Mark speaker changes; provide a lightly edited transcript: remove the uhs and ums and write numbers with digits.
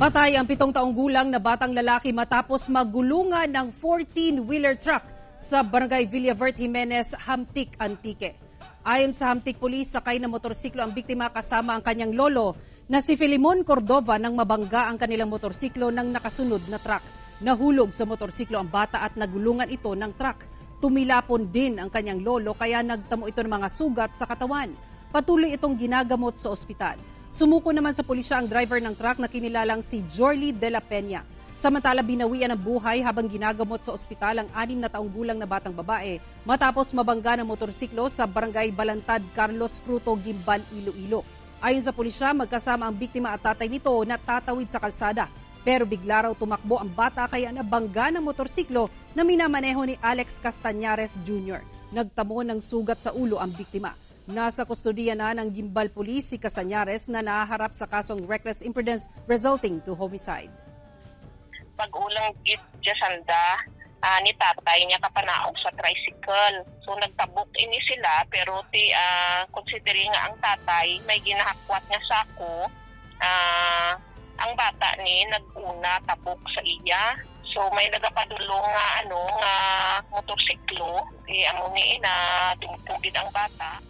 Speaker 1: Patay ang 7 taong gulang na batang lalaki matapos magulungan ng 14-wheeler truck sa Barangay Villavert Jimenez, Hamtic, Antique. Ayon sa Hamtic Police, sakay na motorsiklo ang biktima kasama ang kanyang lolo na si Filimon Cordova nang mabangga ang kanilang motorsiklo ng nakasunod na truck. Nahulog sa motorsiklo ang bata at nagulungan ito ng truck. Tumilapon din ang kanyang lolo kaya nagtamo ito ng mga sugat sa katawan. Patuloy itong ginagamot sa ospital. Sumuko naman sa pulisya ang driver ng truck na kinilalang si Jorly de la Peña. Samantala binawian ng buhay habang ginagamot sa ospital ang 6 na taong gulang na batang babae matapos mabangga ng motorsiklo sa Barangay Balantad, Carlos Fruto, Gimbal, Iloilo. Ayon sa pulisya, magkasama ang biktima at tatay nito na tatawid sa kalsada. Pero bigla raw tumakbo ang bata kaya nabangga ng motorsiklo na minamaneho ni Alex Castañares Jr. Nagtamo ng sugat sa ulo ang biktima. Nasa kustodiya na ng Gimbal Police si Castañares na nahaharap sa kasong reckless imprudence resulting to homicide.
Speaker 2: Pag-ulang sanda ni tatay niya kapanaog sa tricycle. So nagtabok ini sila pero considering nga ang tatay may ginahakwat nga sako, ang bata ni naguna tabok sa iya. So may nagapadulong nga motorsiklo amo ni na tumutugid ang bata.